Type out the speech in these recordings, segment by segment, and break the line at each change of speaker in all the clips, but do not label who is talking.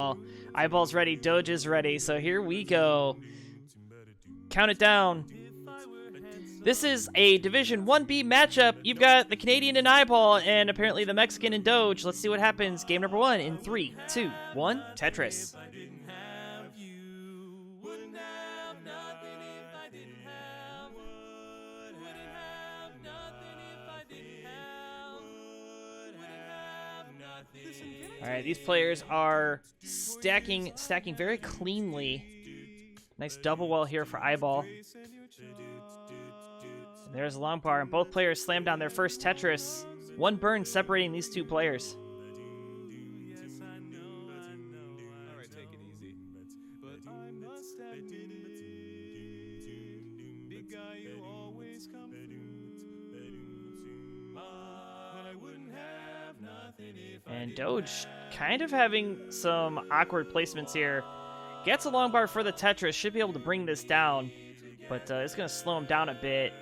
well. iBall's ready, Doge is ready, so here we go. Count it down. This is a Division 1B matchup. You've got the Canadian and iBall, and apparently the Mexican and Doge. Let's see what happens. Game number 1 in 3, 2, 1, Tetris. Alright, these players are stacking very cleanly. Nice double well here for iBall. There's a long bar, and both players slam down their first Tetris. One burn separating these two players.
Alright, take it easy. But I must admit, big guy, you always come through. I wouldn't have nothing if
And Doge kind of having some awkward placements here. Gets a long bar for the Tetris, should be able to bring this down, but it's going to slow him down a bit.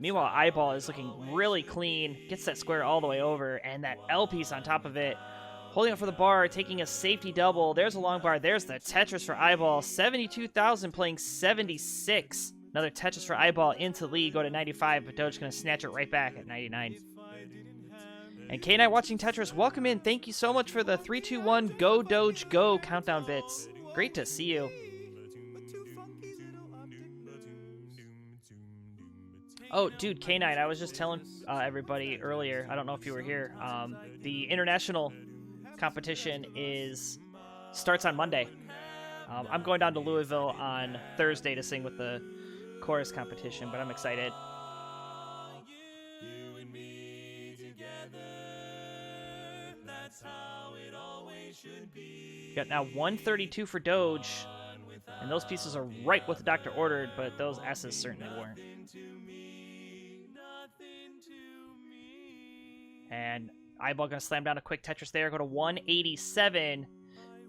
Meanwhile, iBall is looking really clean, gets that square all the way over, and that L piece on top of it. Holding up for the bar, taking a safety double. There's a long bar, there's the Tetris for iBall. 72,000 playing 76. Another Tetris for iBall into the lead, go to 95, but Doge's going to snatch it right back at 99. And K9 watching Tetris, welcome in. Thank you so much for the 3, 2, 1, go Doge, go countdown bits. Great to see you. Oh, dude, K9, I was just telling everybody earlier, I don't know if you were here, the international competition starts on Monday. I'm going down to Louisville on Thursday to sing with the chorus competition, but I'm excited. Got now 132 for Doge, and those pieces are right what the doctor ordered, but those S's certainly weren't. And iBall gonna slam down a quick Tetris there, go to 187.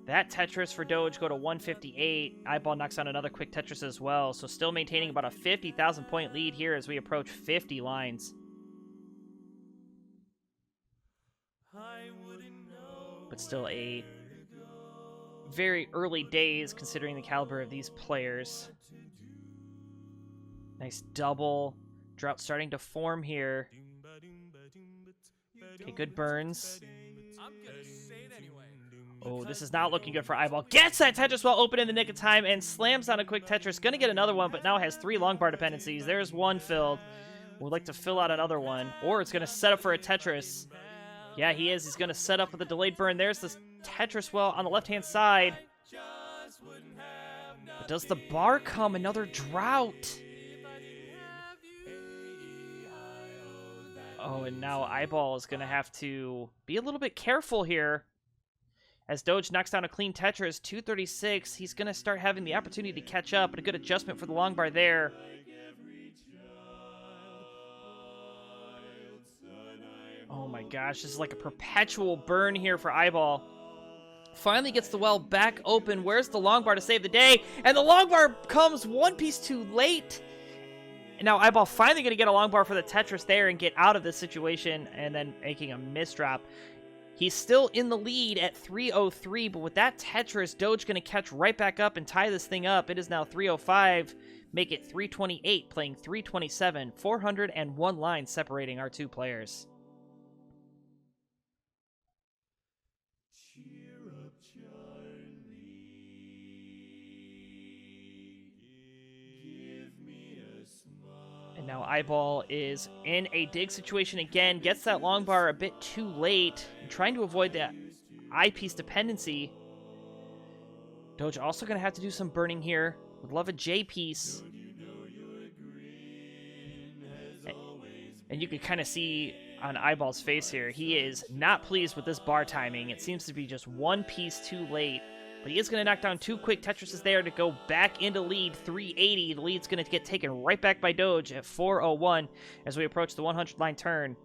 That Tetris for Doge go to 158. iBall knocks on another quick Tetris as well, so still maintaining about a 50,000 point lead here as we approach 50 lines. But still a very early days considering the caliber of these players. Nice double. Drought starting to form here. Okay, good burns. Oh, this is not looking good for iBall. Gets that Tetris well open in the nick of time and slams on a quick Tetris. Gonna get another one, but now has 3 long bar dependencies. There's one filled. Would like to fill out another one. Or it's gonna set up for a Tetris. Yeah, he is. He's gonna set up with a delayed burn. There's this Tetris well on the left-hand side. But does the bar come? Another drought. Oh, and now iBall is going to have to be a little bit careful here. As Doge knocks down a clean Tetris, 236. He's going to start having the opportunity to catch up, and a good adjustment for the long bar there. Oh my gosh, this is like a perpetual burn here for iBall. Finally gets the well back open. Where's the long bar to save the day? And the long bar comes one piece too late. And now iBall finally going to get a long bar for the Tetris there and get out of this situation, and then making a misdrop. He's still in the lead at 303, but with that Tetris, Doge going to catch right back up and tie this thing up. It is now 305, make it 328, playing 327, 401 lines separating our two players. And now iBall is in a dig situation again, gets that long bar a bit too late, trying to avoid that I-piece dependency. Doge also going to have to do some burning here. Would love a J-piece. And you can kind of see on iBall's face here, he is not pleased with this bar timing. It seems to be just one piece too late. But he is going to knock down 2 quick Tetrises there to go back into lead, 380. The lead's going to get taken right back by Doge at 401 as we approach the 100-line turn.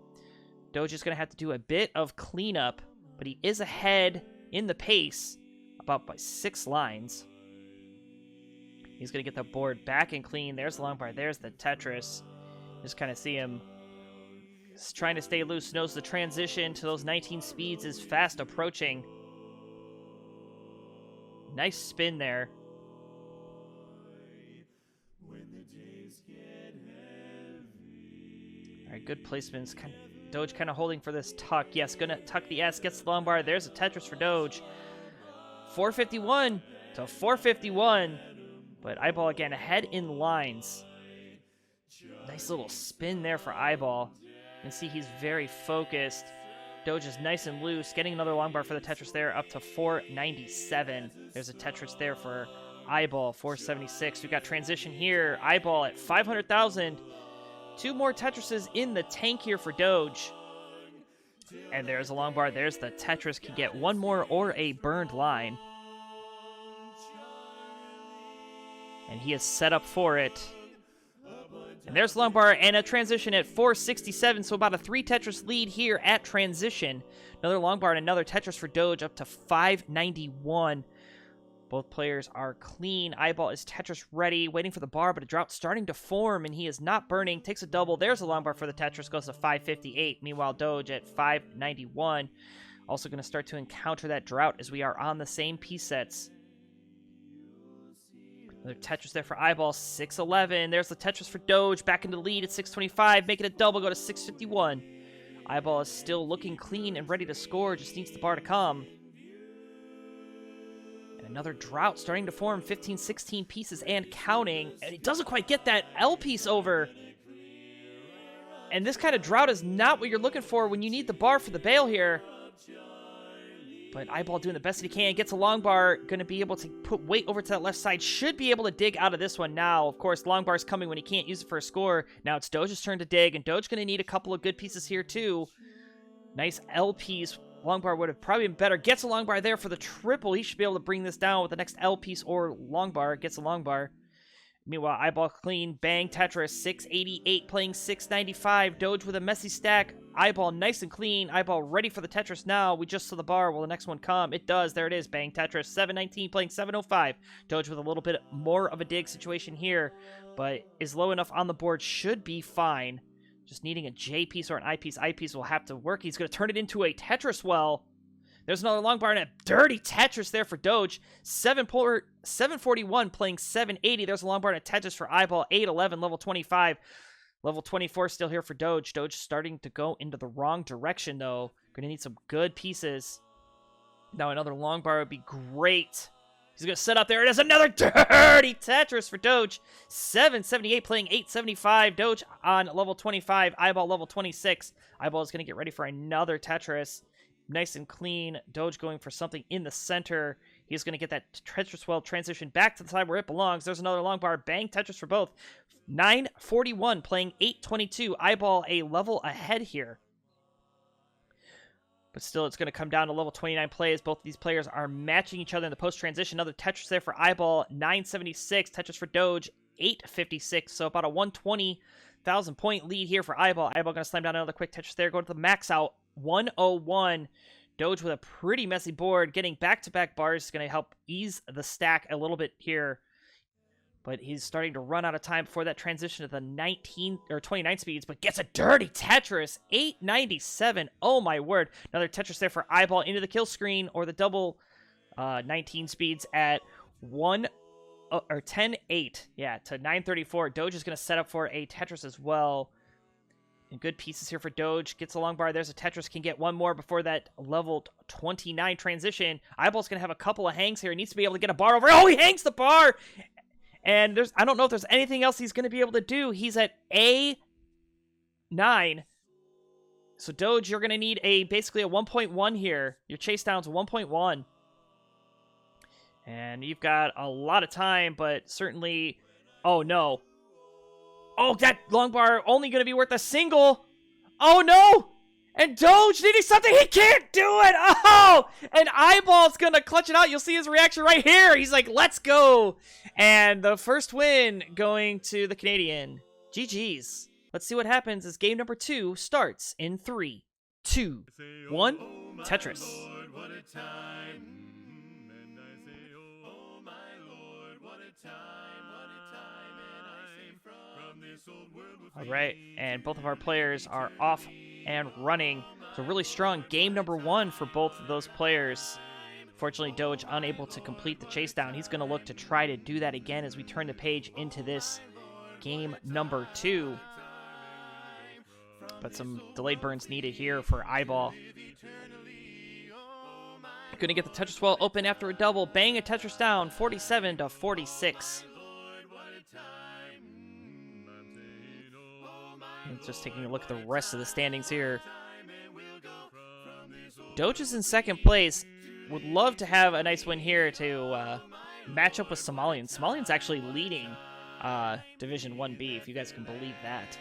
Doge is going to have to do a bit of cleanup, but he is ahead in the pace, about by 6 lines. He's going to get the board back and clean. There's the long bar. There's the Tetris. Just kind of see him trying to stay loose. Knows the transition to those 19 speeds is fast approaching. Nice spin there. All right, good placements. Doge kind of holding for this tuck. Yes, gonna tuck the S, gets the long bar. There's a Tetris for Doge. 451 to 451. But iBall again ahead in lines. Nice little spin there for iBall. You can see he's very focused. Doge is nice and loose. Getting another long bar for the Tetris there up to 497. There's a Tetris there for iBall, 476. We got transition here. iBall at 500,000. 2 more Tetrises in the tank here for Doge. And there's a long bar. There's the Tetris. Can get 1 more or a burned line. And he is set up for it. And there's long bar and a transition at 467, so about a 3 Tetris lead here at transition. Another long bar and another Tetris for Doge up to 591. Both players are clean. iBall is Tetris ready, waiting for the bar, but a drought starting to form, and he is not burning. Takes a double. There's a long bar for the Tetris, goes to 558. Meanwhile, Doge at 591. Also going to start to encounter that drought as we are on the same piece sets. Another Tetris there for iBall, 611. There's the Tetris for Doge, back into the lead at 625. Make it a double, go to 651. iBall is still looking clean and ready to score, just needs the bar to come. And another drought starting to form, 15, 16 pieces and counting. And it doesn't quite get that L piece over. And this kind of drought is not what you're looking for when you need the bar for the bail here. But iBall doing the best that he can. Gets a long bar. Going to be able to put weight over to that left side. Should be able to dig out of this one now. Of course, long bar's coming when he can't use it for a score. Now it's Doge's turn to dig. And Doge going to need a couple of good pieces here too. Nice L piece. Long bar would have probably been better. Gets a long bar there for the triple. He should be able to bring this down with the next L piece or long bar. Gets a long bar. Meanwhile, iBall clean. Bang Tetris. 688 playing 695. Doge with a messy stack. iBall nice and clean. iBall ready for the Tetris now. We just saw the bar. Will the next one come? It does. There it is. Bang Tetris. 719 playing 705. Doge with a little bit more of a dig situation here, but is low enough on the board. Should be fine. Just needing a J piece or an I piece. I piece will have to work. He's going to turn it into a Tetris well. There's another long bar and a dirty Tetris there for Doge. 741 playing 780. There's a long bar and a Tetris for iBall. 811, level 25. Level 24 still here for Doge. Doge starting to go into the wrong direction, though. Going to need some good pieces. Now another long bar would be great. He's going to set up there. It is another dirty Tetris for Doge. 778 playing 875. Doge on level 25. iBall level 26. iBall is going to get ready for another Tetris. Nice and clean. Doge going for something in the center. He's going to get that Tetris well transition back to the side where it belongs. There's another long bar. Bang Tetris for both. 941 playing 822. iBall a level ahead here. But still, it's going to come down to level 29 plays. Both of these players are matching each other in the post-transition. Another Tetris there for iBall. 976. Tetris for Doge. 856. So about a 120,000 point lead here for iBall. iBall going to slam down another quick Tetris there. Go to the max out. 101. Doge with a pretty messy board. Getting back-to-back bars is going to help ease the stack a little bit here. But he's starting to run out of time before that transition to the 19 or 29 speeds, but gets a dirty Tetris. 897. Oh my word. Another Tetris there for iBall into the kill screen or the double 19 speeds at 10-8. Yeah, to 934. Doge is going to set up for a Tetris as well. And good pieces here for Doge. Gets a long bar. There's a Tetris. Can get one more before that level 29 transition. iBall's going to have a couple of hangs here. He needs to be able to get a bar over. Oh, he hangs the bar! And I don't know if there's anything else he's going to be able to do. He's at A9. So Doge, you're going to need basically a 1.1 here. Your chase down's 1.1. And you've got a lot of time, but certainly... Oh, no. Oh, that long bar only going to be worth a single. Oh, no! And Doge needing something. He can't do it. Oh! And iBall's going to clutch it out. You'll see his reaction right here. He's like, let's go. And the first win going to the Canadian. GG's. Let's see what happens as game number 2 starts in 3, 2, 1. Tetris. All right, and both of our players are off and running. So really strong game number 1 for both of those players. Fortunately, Doge unable to complete the chase down. He's going to look to try to do that again as we turn the page into this game number 2. But some delayed burns needed here for iBall. Going to get the Tetris well open after a double. Bang a Tetris down, 47 to 46. And just taking a look at the rest of the standings here. Doge is in second place. Would love to have a nice win here to match up with Somalian. Somalian's actually leading Division 1B, if you guys can believe that.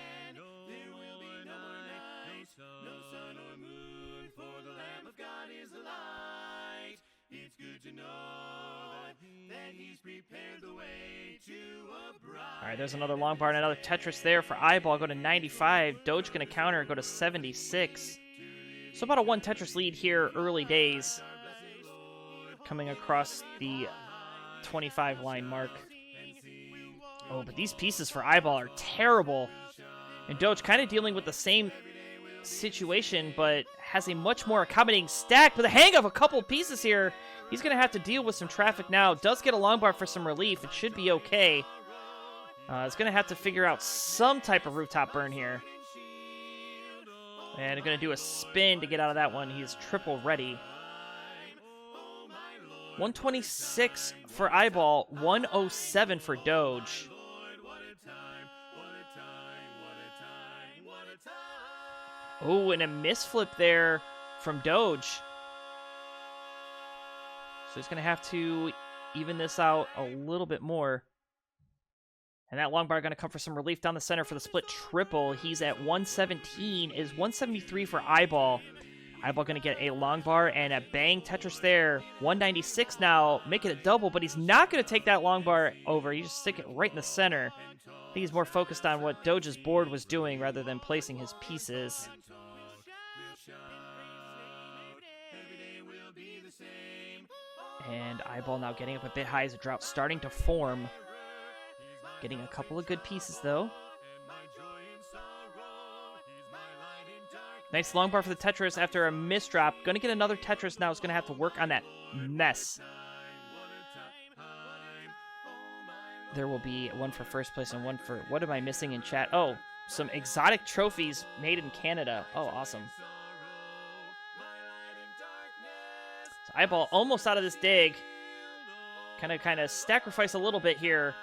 All right, there's another long bar and another Tetris there for iBall. Go to 95. Doge going to counter, go to 76. So about a 1 Tetris lead here, early days. Coming across the 25 line mark. Oh, but these pieces for iBall are terrible. And Doge kind of dealing with the same situation, but has a much more accommodating stack. With the hang of a couple pieces here, he's going to have to deal with some traffic now. Does get a long bar for some relief. It should be okay. He's going to have to figure out some type of rooftop burn here. And going to do a spin to get out of that one. He's triple ready. 126 for iBall, 107 for Doge. Oh, and a misflip there from Doge. So he's going to have to even this out a little bit more. And that long bar going to come for some relief down the center for the split triple. He's at 117, is 173 for iBall. iBall going to get a long bar and a bang Tetris there. 196 now, make it a double, but he's not going to take that long bar over. You just stick it right in the center. I think he's more focused on what Doge's board was doing rather than placing his pieces. And iBall now getting up a bit high as a drought starting to form. Getting a couple of good pieces, though. Nice long bar for the Tetris after a misdrop. Going to get another Tetris now. Is going to have to work on that mess. There will be one for first place and one for... What am I missing in chat? Oh, some exotic trophies made in Canada. Oh, awesome. So iBall almost out of this dig. Kind of sacrifice a little bit here.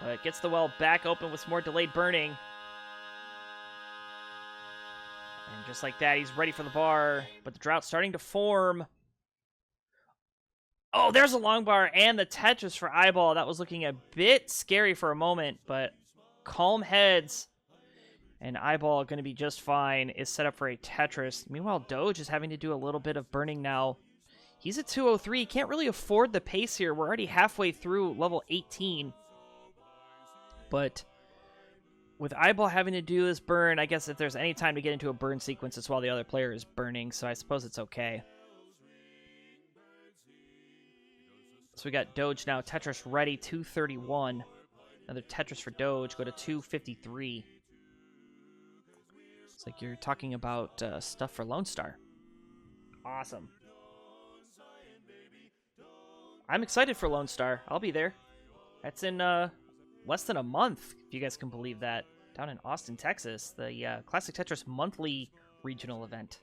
But gets the well back open with some more delayed burning. And just like that, he's ready for the bar. But the drought's starting to form. Oh, there's a long bar and the Tetris for iBall. That was looking a bit scary for a moment, but calm heads. And iBall going to be just fine. Is set up for a Tetris. Meanwhile, Doge is having to do a little bit of burning now. He's at 203. Can't really afford the pace here. We're already halfway through level 18. But with iBall having to do this burn, I guess if there's any time to get into a burn sequence, it's while the other player is burning, so I suppose it's okay. So we got Doge now. Tetris ready, 231. Another Tetris for Doge, go to 253. It's like you're talking about stuff for Lone Star. Awesome. I'm excited for Lone Star. I'll be there. That's in less than a month, if you guys can believe that. Down in Austin, Texas. The Classic Tetris monthly regional event.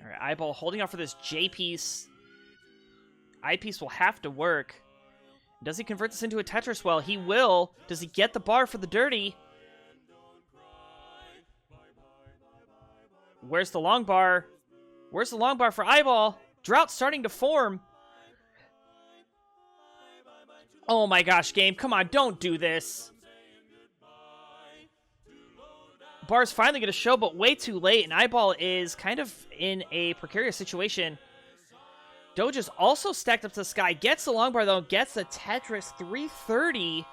All right, iBall holding out for this J piece. I piece will have to work. Does he convert this into a Tetris? Well, he will. Does he get the bar for the dirty? Where's the long bar? Where's the long bar for iBall? Drought starting to form. Oh my gosh, game. Come on, don't do this. Bar's finally going to show, but way too late. And iBall is kind of in a precarious situation. Doge is also stacked up to the sky. Gets the long bar, though. Gets the Tetris 330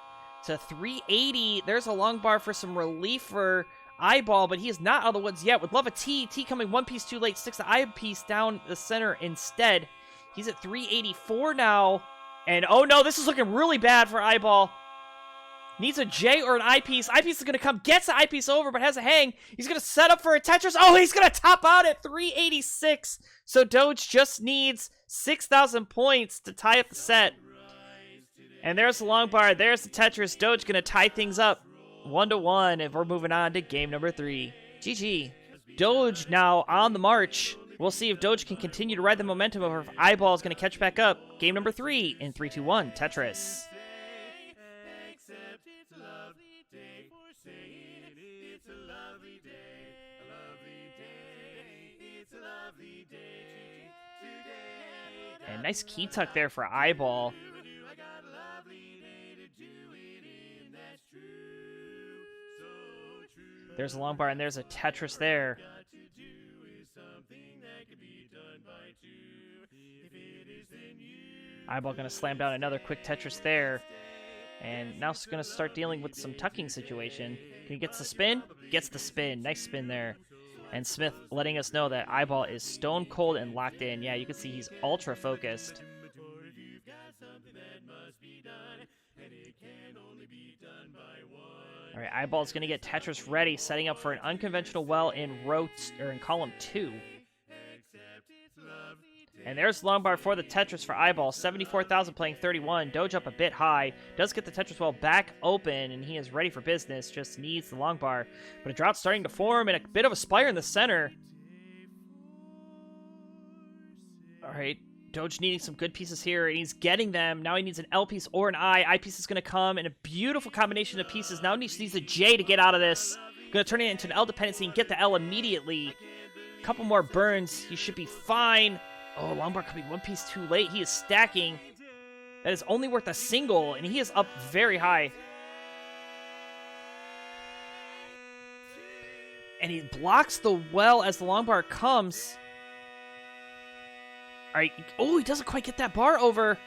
to 380. There's a long bar for some relief for iBall, but he is not out of the woods yet. Would love a T. T coming one piece too late. Sticks the I piece down the center instead. He's at 384 now. And oh no, this is looking really bad for iBall. Needs a J or an eyepiece. Eyepiece is going to come, gets the eyepiece over, but has a hang. He's going to set up for a Tetris. Oh, he's going to top out at 386. So Doge just needs 6,000 points to tie up the set. And there's the long bar. There's the Tetris. Doge going to tie things up 1-1 if we're moving on to game number 3. GG. Doge now on the march. We'll see if Doge can continue to ride the momentum or if iBall is going to catch back up. Game number 3 in 3, 2, 1. Tetris. And nice key tuck there for iBall. There's a long bar and there's a Tetris there. iBall gonna slam down another quick Tetris there. And now it's gonna start dealing with some tucking situation. Can he get the spin? Gets the spin. Nice spin there. And Smith letting us know that iBall is stone cold and locked in. Yeah, you can see he's ultra focused. All right, iBall's going to get Tetris ready, setting up for an unconventional well in column 2. And there's long bar for the Tetris for iBall. 74,000 playing 31. Doge up a bit high. Does get the Tetris well back open, and he is ready for business. Just needs the long bar. But a drought starting to form, and a bit of a spire in the center. All right, Doge needing some good pieces here, and he's getting them. Now he needs an L piece or an I. I piece is going to come, and a beautiful combination of pieces. Now he needs a J to get out of this. Going to turn it into an L dependency and get the L immediately. A couple more burns. He should be fine. Oh, longbar coming one piece too late. He is stacking. That is only worth a single, and he is up very high. And he blocks the well as the longbar comes. All right. Oh, he doesn't quite get that bar over.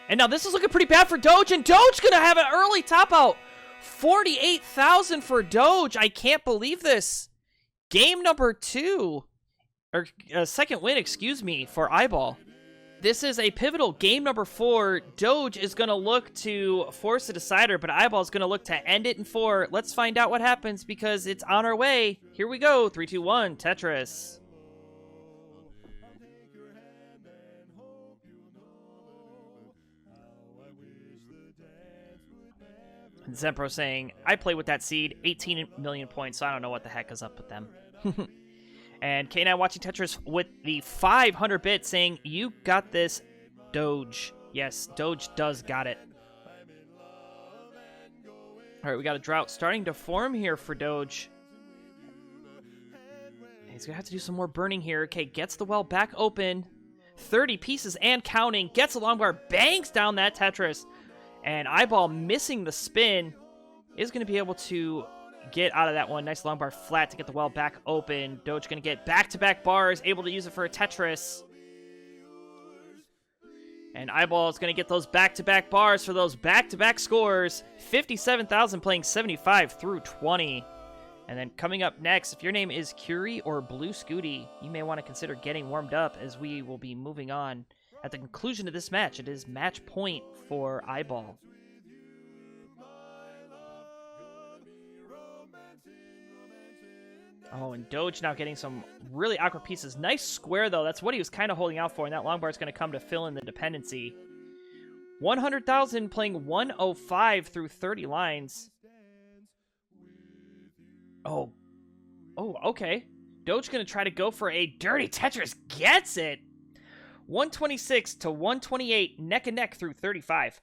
And now this is looking pretty bad for Doge, and Doge going to have an early top out. 48,000 for Doge. I can't believe this. Game number 2. Or second win, excuse me, for iBall. This is a pivotal game number 4. Doge is going to look to force a decider, but iBall is going to look to end it in 4. Let's find out what happens because it's on our way. Here we go. 3, 2, 1. Tetris. And Zempro saying, I play with that seed. 18 million points, so I don't know what the heck is up with them. And K9 watching Tetris with the 500 bit saying, you got this, Doge. Yes, Doge does got it. All right, we got a drought starting to form here for Doge. He's going to have to do some more burning here. Okay, gets the well back open. 30 pieces and counting. Gets a long bar, bangs down that Tetris. And iBall missing the spin is going to be able to get out of that one. Nice long bar flat to get the well back open. Doge going to get back-to-back bars, able to use it for a Tetris. And iBall is going to get those back-to-back bars for those back-to-back scores. 57,000 playing 75 through 20. And then coming up next, if your name is Curie or Blue Scooty, you may want to consider getting warmed up as we will be moving on. At the conclusion of this match, it is match point for iBall. Oh, and Doge now getting some really awkward pieces. Nice square, though. That's what he was kind of holding out for, and that long bar is going to come to fill in the dependency. 100,000 playing 105 through 30 lines. Oh. Oh, okay. Doge going to try to go for a dirty Tetris. Gets it! 126 to 128, neck and neck through 35.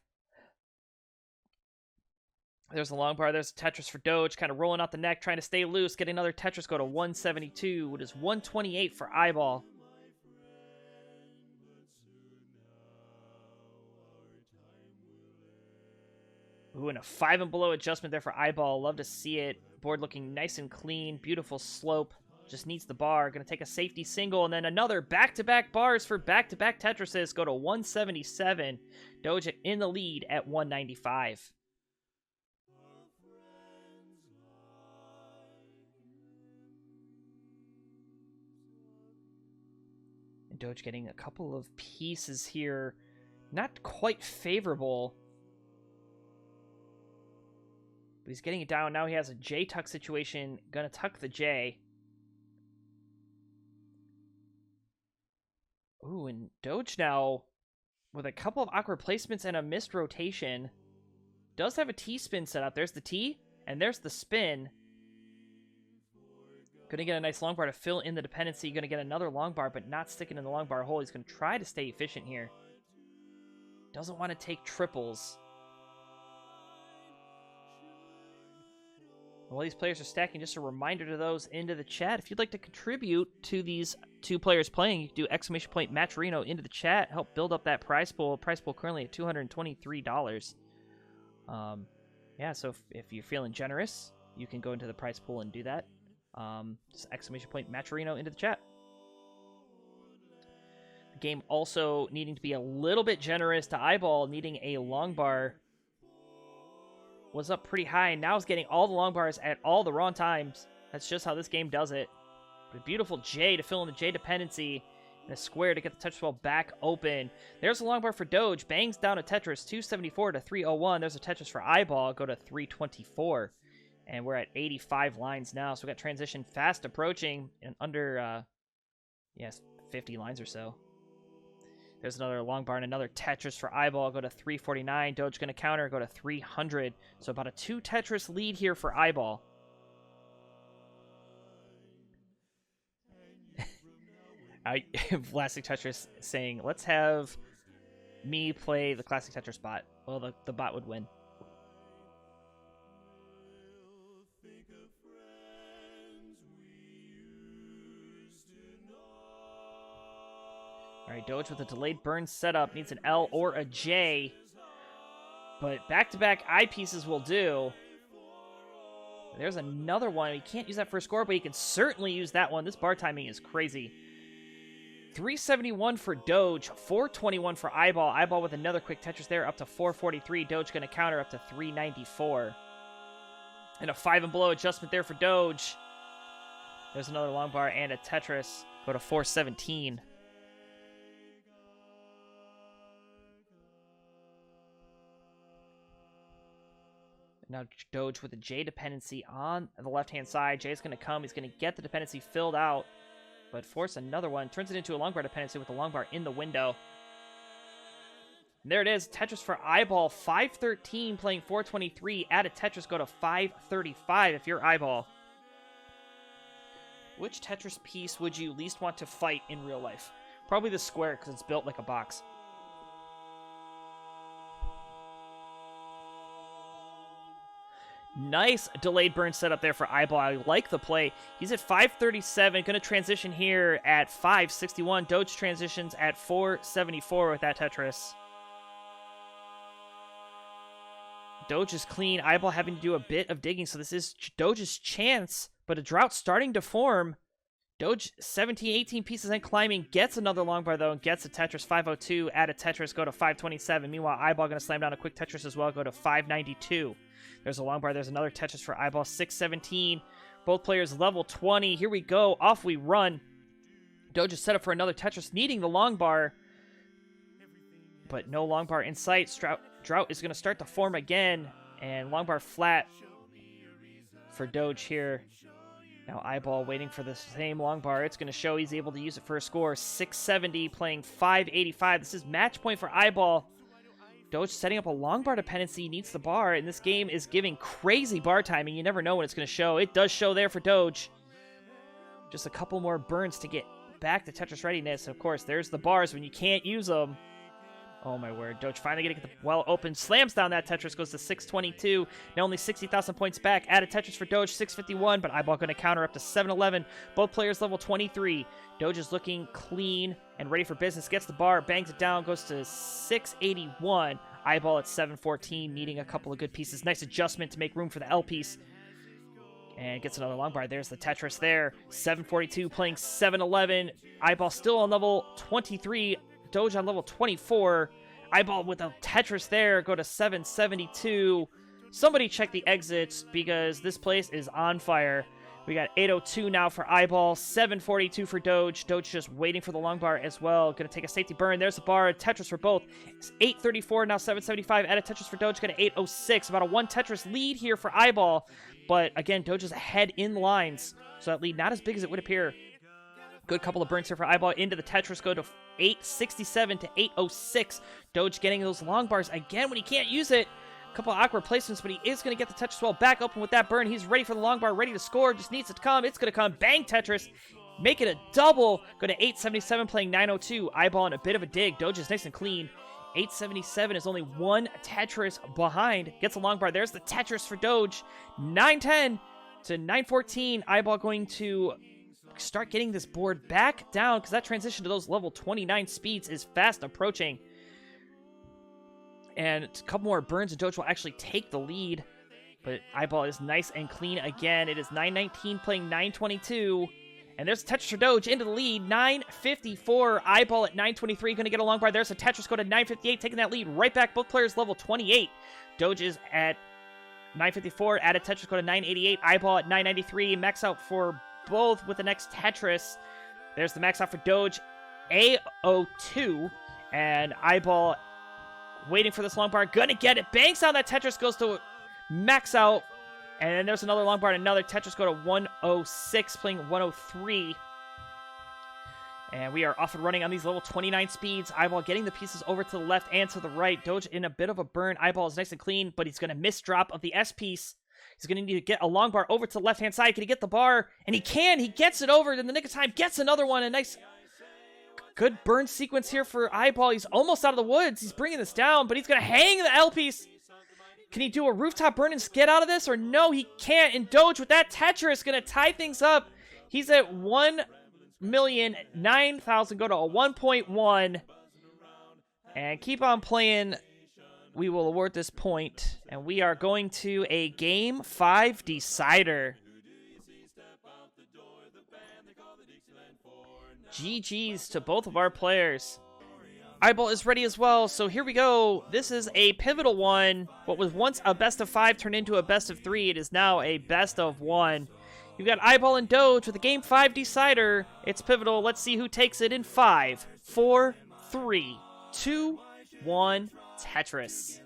There's the long bar. There's Tetris for Doge, kind of rolling out the neck, trying to stay loose. Get another Tetris, go to 172. It is 128 for iBall. Ooh, and a 5 and below adjustment there for iBall. Love to see it. Board looking nice and clean. Beautiful slope. Just needs the bar. Going to take a safety single, and then another back-to-back bars for back-to-back Tetrises. Go to 177. Doge in the lead at 195. And Doge getting a couple of pieces here. Not quite favorable. But he's getting it down. Now he has a J tuck situation. Gonna tuck the J. Ooh, and Doge now, with a couple of awkward placements and a missed rotation, does have a T-spin set up. There's the T, and there's the spin. Gonna get a nice long bar to fill in the dependency. Gonna get another long bar, but not sticking in the long bar hole. He's gonna try to stay efficient here. Doesn't want to take triples. While these players are stacking, just a reminder to those into the chat, if you'd like to contribute to these two players playing, you can do ! Matcherino into the chat, help build up that prize pool. Prize pool currently at $223. Yeah, so if you're feeling generous, you can go into the prize pool and do that. Just ! Matcherino into the chat. The game also needing to be a little bit generous to iBall, needing a long bar. Was up pretty high, and now is getting all the long bars at all the wrong times. That's just how this game does it. But a beautiful J to fill in the J dependency, and a square to get the Tetris ball back open. There's a long bar for Doge, bangs down a Tetris, 274 to 301. There's a Tetris for iBall, go to 324. And we're at 85 lines now, so we got transition fast approaching, and under, 50 lines or so. There's another long bar and another Tetris for iBall. Go to 349. Doge going to counter. Go to 300. So about a 2 Tetris lead here for iBall. Classic Tetris saying, let's have me play the Classic Tetris bot. Well, the bot would win. All right, Doge with a delayed burn setup. Needs an L or a J. But back-to-back I pieces will do. There's another one. He can't use that for a score, but he can certainly use that one. This bar timing is crazy. 371 for Doge. 421 for iBall. iBall with another quick Tetris there up to 443. Doge going to counter up to 394. And a 5 and below adjustment there for Doge. There's another long bar and a Tetris. Go to 417. Now Doge with a J dependency on the left-hand side. J is going to come. He's going to get the dependency filled out, but force another one. Turns it into a long bar dependency with the long bar in the window. And there it is. Tetris for iBall. 513 playing 423. Add a Tetris. Go to 535 if you're iBall. Which Tetris piece would you least want to fight in real life? Probably the square because it's built like a box. Nice delayed burn setup there for iBall. I like the play. He's at 537. Going to transition here at 561. Doge transitions at 474 with that Tetris. Doge is clean. iBall having to do a bit of digging. So this is Doge's chance. But a drought starting to form. Doge 17, 18 pieces and climbing. Gets another long bar though and gets a Tetris. 502. Add a Tetris. Go to 527. Meanwhile, iBall going to slam down a quick Tetris as well. Go to 592. There's a long bar. There's another Tetris for iBall. 617. Both players level 20. Here we go. Off we run. Doge is set up for another Tetris, needing the long bar. But no long bar in sight. Drought is going to start to form again. And long bar flat for Doge here. Now iBall waiting for the same long bar. It's going to show he's able to use it for a score. 670 playing 585. This is match point for iBall. Doge setting up a long bar dependency. He needs the bar, and this game is giving crazy bar timing. You never know when it's going to show. It does show there for Doge. Just a couple more burns to get back to Tetris readiness. Of course, there's the bars when you can't use them. Oh my word. Doge finally getting the well open. Slams down that Tetris. Goes to 622. Now only 60,000 points back. Add a Tetris for Doge. 651. But iBall going to counter up to 711. Both players level 23. Doge is looking clean and ready for business. Gets the bar. Bangs it down. Goes to 681. iBall at 714. Needing a couple of good pieces. Nice adjustment to make room for the L piece. And gets another long bar. There's the Tetris there. 742 playing 711. iBall still on level 23. Doge on level 24. iBall with a Tetris there. Go to 772. Somebody check the exits because this place is on fire. We got 802 now for iBall, 742 for Doge. Doge just waiting for the long bar as well. Gonna take a safety burn. There's the bar. Tetris for both. It's 834, now 775. Added Tetris for Doge. Got an 806. About a 1 Tetris lead here for iBall. But again, Doge is ahead in lines. So that lead not as big as it would appear. Good couple of burns here for iBall into the Tetris. Go to 867 to 806. Doge getting those long bars again when he can't use it. Couple of awkward placements, but he is going to get the Tetris well back open with that burn. He's ready for the long bar, ready to score. Just needs it to come. It's going to come. Bang, Tetris. Make it a double. Go to 877, playing 902. iBall in a bit of a dig. Doge is nice and clean. 877 is only 1 Tetris behind. Gets a long bar. There's the Tetris for Doge. 910 to 914. iBall going to start getting this board back down because that transition to those level 29 speeds is fast approaching. And a couple more burns and Doge will actually take the lead. But iBall is nice and clean again. It is 919 playing 922. And there's a Tetris for Doge into the lead. 954. iBall at 923. Going to get a long bar. There's a Tetris. Go to 958. Taking that lead right back. Both players level 28. Doge is at 954. Added Tetris. Go to 988. iBall at 993. Max out for both with the next Tetris. There's the max out for Doge. A02. And iBall waiting for this long bar. Gonna get it. Banks out that Tetris. Goes to max out. And then there's another long bar and another Tetris. Go to 106. Playing 103. And we are off and running on these level 29 speeds. iBall getting the pieces over to the left and to the right. Doge in a bit of a burn. iBall is nice and clean, but he's going to miss drop of the S piece. He's going to need to get a long bar over to the left-hand side. Can he get the bar? And he can. He gets it over in the nick of time. Gets another one. A nice, good burn sequence here for iBall. He's almost out of the woods. He's bringing this down, but he's going to hang the L piece. Can he do a rooftop burn and get out of this? Or no, he can't. And Doge with that Tetris going to tie things up. He's at 1,009,000. Go to a 1.1. And keep on playing. We will award this point, and we are going to a Game 5 decider. GG's to both of our players. iBall is ready as well, so here we go. This is a pivotal one. What was once a best of 5 turned into a best of 3. It is now a best of 1. You've got iBall and Doge with a Game 5 decider. It's pivotal. Let's see who takes it in 5, 4, 3, 2, 1... Tetris.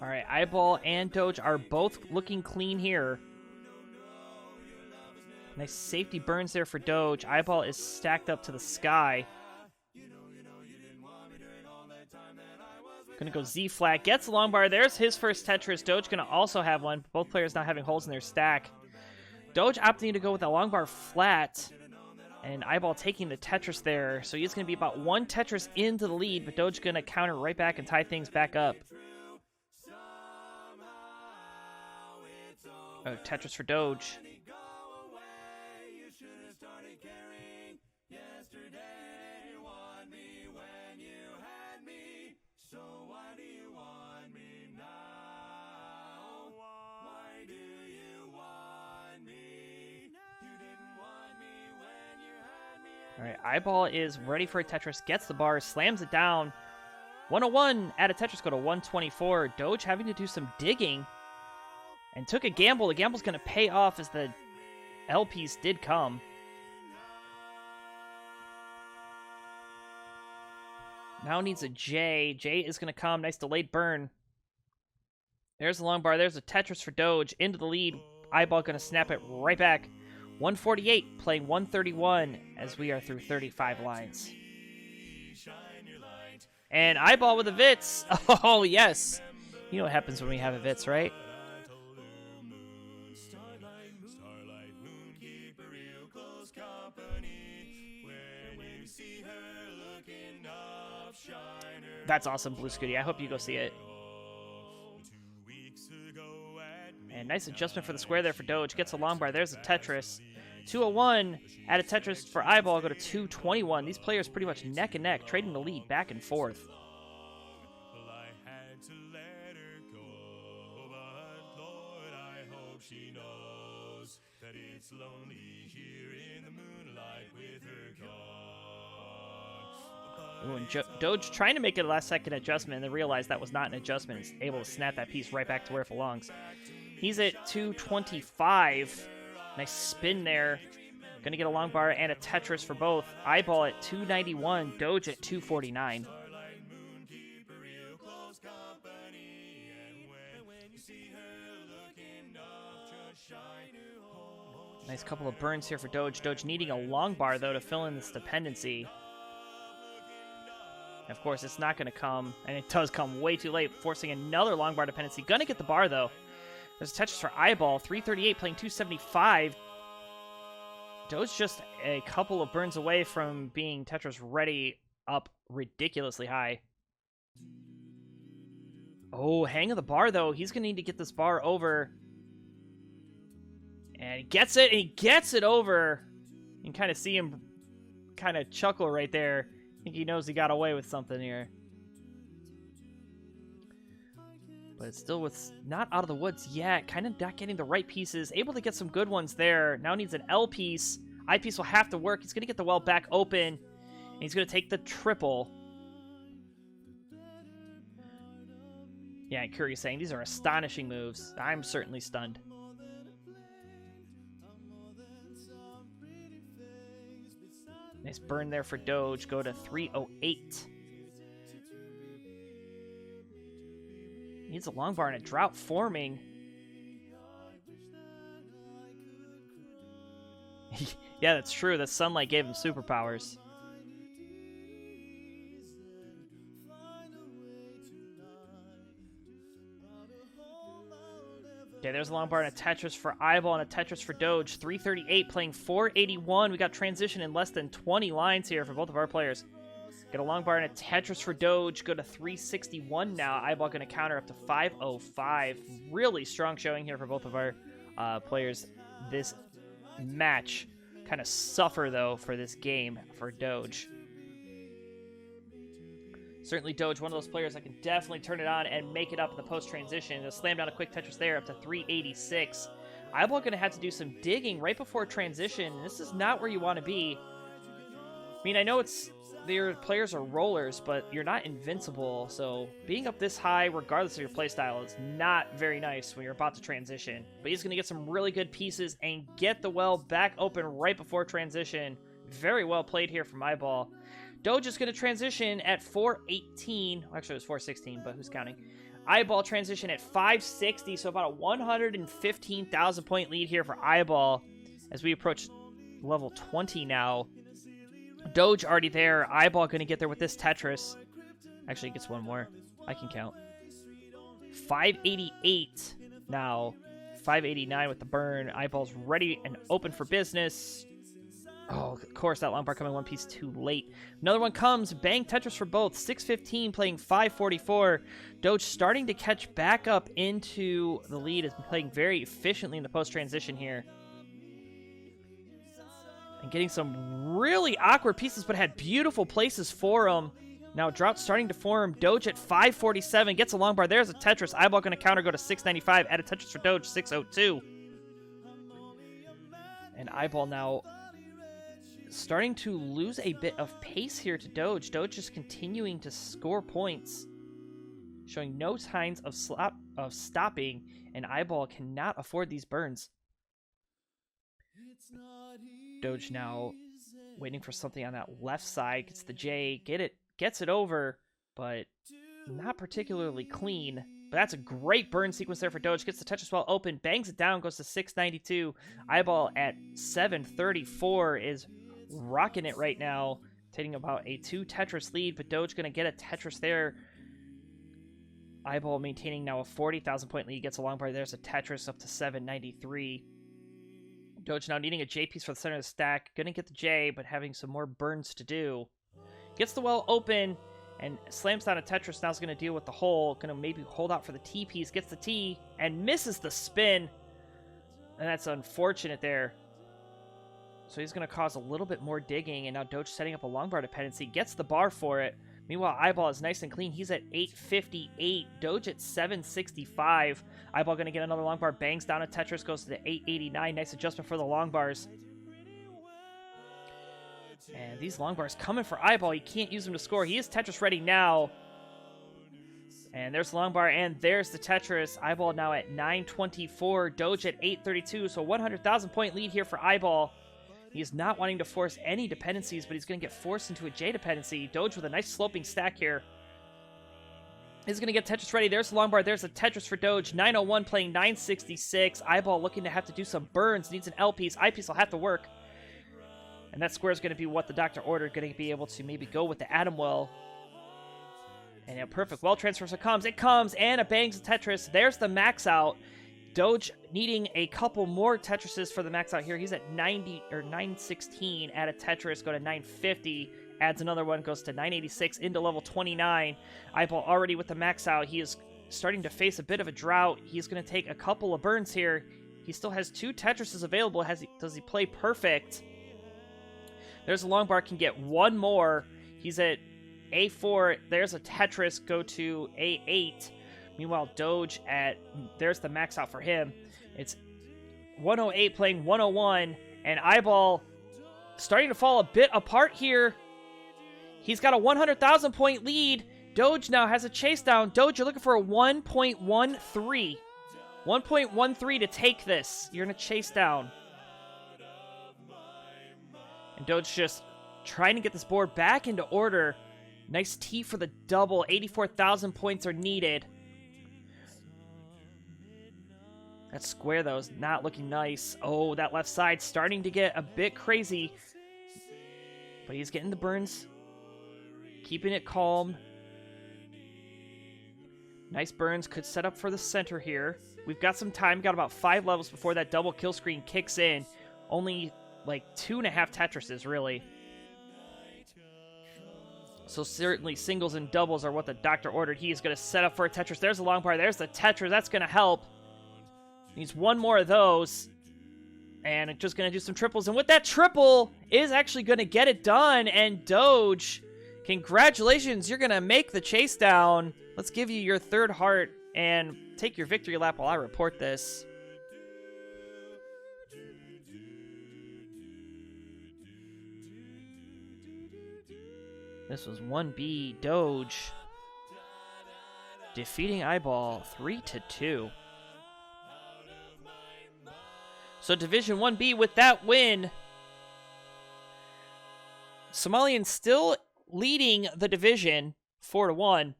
All right, iBall and Doge are both looking clean here. Nice safety burns there for Doge. iBall is stacked up to the sky. Gonna go Z flat, gets a long bar. There's his first Tetris. Doge gonna also have one. Both players now having holes in their stack. Doge opting to go with a long bar flat, and iBall taking the Tetris there. So he's gonna be about 1 Tetris into the lead, but Doge gonna counter right back and tie things back up. Oh, Tetris for Doge. Alright, iBall is ready for a Tetris, gets the bar, slams it down. 101, add a Tetris, go to 124. Doge having to do some digging. And took a gamble. The gamble's going to pay off as the L piece did come. Now needs a J. J is going to come. Nice delayed burn. There's the long bar. There's a Tetris for Doge. Into the lead. iBall going to snap it right back. 148, playing 131 as we are through 35 lines. And iBall with a Vitz. Oh, yes. You know what happens when we have a Vitz, right? That's awesome, Blue Scooty. I hope you go see it. And nice adjustment for the square there for Doge. Gets a long bar. There's a Tetris. 201. Add a Tetris for iBall. Go to 221. These players pretty much neck and neck, trading the lead back and forth.
she knows that it's lonely here in the moonlight with her gone.
Ooh, and Doge trying to make it a last-second adjustment and then realized that was not an adjustment. Is able to snap that piece right back to where it belongs. He's at 225. Nice spin there. Gonna get a long bar and a Tetris for both. iBall at 291. Doge at 249. Nice couple of burns here for Doge. Doge needing a long bar, though, to fill in this dependency. Of course, it's not going to come, and it does come way too late, forcing another long bar dependency. Gonna get the bar, though. There's a Tetris for iBall. 338 playing 275. Doge just a couple of burns away from being Tetris ready up ridiculously high. Oh, hang of the bar, though. He's going to need to get this bar over. And he gets it, and he gets it over. You can kind of see him kind of chuckle right there. I think he knows he got away with something here. But it's still with not out of the woods yet. Kind of not getting the right pieces. Able to get some good ones there. Now needs an L piece. I piece will have to work. He's going to get the well back open. And he's going to take the triple. Yeah, and Curry's saying these are astonishing moves. I'm certainly stunned. Nice burn there for Doge. Go to 308. Needs a long bar and a drought forming. Yeah, that's true. The sunlight gave him superpowers. Okay, there's a long bar and a Tetris for iBall and a Tetris for Doge. 338 playing 481. We got transition in less than 20 lines here for both of our players. Get a long bar and a Tetris for Doge. Go to 361 now. iBall going to counter up to 505. Really strong showing here for both of our players. This match kind of suffer, though, for this game for Doge. Certainly Doge, one of those players that can definitely turn it on and make it up in the post-transition. He'll slam down a quick Tetris there up to 386. iBall going to have to do some digging right before transition. This is not where you want to be. I mean, I know your players are rollers, but you're not invincible. So being up this high, regardless of your playstyle, is not very nice when you're about to transition. But he's going to get some really good pieces and get the well back open right before transition. Very well played here from iBall. Doge is going to transition at 418. Actually, it was 416, but who's counting? iBall transition at 560, so about a 115,000 point lead here for iBall as we approach level 20 now. Doge already there. iBall going to get there with this Tetris. Actually, he gets one more. I can count. 588 now. 589 with the burn. iBall's ready and open for business. Oh, of course, that long bar coming one piece too late. Another one comes. Bang Tetris for both. 615 playing 544. Doge starting to catch back up into the lead. Has been playing very efficiently in the post-transition here. And getting some really awkward pieces, but had beautiful places for him. Now drought starting to form. Doge at 547. Gets a long bar. There's a Tetris. iBall going to counter, go to 695. Add a Tetris for Doge, 602. And iBall now starting to lose a bit of pace here to Doge. Doge just continuing to score points, showing no signs of stopping, and iBall cannot afford these burns. Doge now waiting for something on that left side. Gets the J, gets it over, but not particularly clean. But that's a great burn sequence there for Doge. Gets the Tetris well open, bangs it down, goes to 692. iBall at 734 is rocking it right now, taking about a 2 Tetris lead, but Doge going to get a Tetris there. iBall maintaining now a 40,000 point lead. Gets a long bar. There's a Tetris up to 793. Doge now needing a J piece for the center of the stack. Going to get the J, but having some more burns to do. Gets the well open and slams down a Tetris. Now is going to deal with the hole. Going to maybe hold out for the T piece. Gets the T and misses the spin. And that's unfortunate there. So he's going to cause a little bit more digging, and now Doge setting up a long bar dependency. Gets the bar for it. Meanwhile, iBall is nice and clean. He's at 858. Doge at 765. iBall going to get another long bar. Bangs down a Tetris. Goes to the 889. Nice adjustment for the long bars. And these long bars coming for iBall. He can't use them to score. He is Tetris ready now. And there's the long bar. And there's the Tetris. iBall now at 924. Doge at 832. So 100,000 point lead here for iBall. He is not wanting to force any dependencies, but he's going to get forced into a J dependency. Doge with a nice sloping stack here. He's going to get Tetris ready. There's the long bar. There's a Tetris for Doge. 901 playing 966. iBall looking to have to do some burns. Needs an L piece. I piece will have to work. And that square is going to be what the doctor ordered. Going to be able to maybe go with the Atom Well. And a perfect well transfer. So it comes, and it bangs the Tetris. There's the max out. Doge needing a couple more Tetrises for the max out here. He's at 90 or 916. Add a Tetris, go to 950. Adds another one, goes to 986 into level 29. iBall already with the max out. He is starting to face a bit of a drought. He's going to take a couple of burns here. He still has 2 Tetrises available. Does he play perfect? There's a long bar, can get one more. He's at A4. There's a Tetris, go to A8. Meanwhile, Doge there's the max out for him. It's 108 playing 101, and iBall starting to fall a bit apart here. He's got a 100,000 point lead. Doge now has a chase down. Doge, you're looking for a 1.13. 1.13 to take this. You're going to chase down. And Doge just trying to get this board back into order. Nice T for the double. 84,000 points are needed. That square, though, is not looking nice. Oh, that left side starting to get a bit crazy. But he's getting the burns. Keeping it calm. Nice burns. Could set up for the center here. We've got some time. Got about 5 levels before that double kill screen kicks in. Only, like, 2.5 Tetrises, really. So certainly singles and doubles are what the doctor ordered. He is going to set up for a Tetris. There's a long bar. There's the Tetris. That's going to help. Needs one more of those. And it's just going to do some triples. And with that triple, is actually going to get it done. And Doge, congratulations. You're going to make the chase down. Let's give you your 3rd heart and take your victory lap while I report this. This was 1B Doge defeating iBall 3-2. So Division 1B with that win. Somalian still leading the division 4-1.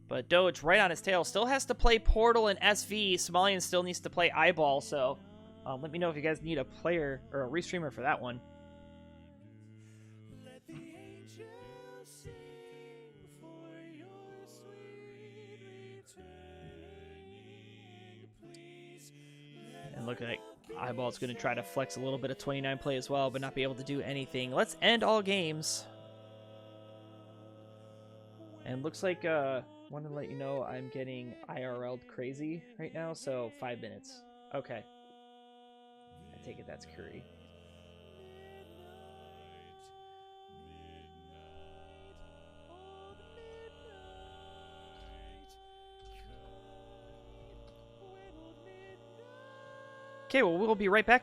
But Doge right on his tail. Still has to play Portal and SV. Somalian still needs to play iBall. So let me know if you guys need a player or a restreamer for that one. And look like iBall's going to try to flex a little bit of 29 play as well, but not be able to do anything. Let's end all games. And looks like, want to let you know I'm getting IRL'd crazy right now, so 5 minutes. Okay. I take it that's Curry. Okay, well, we'll be right back.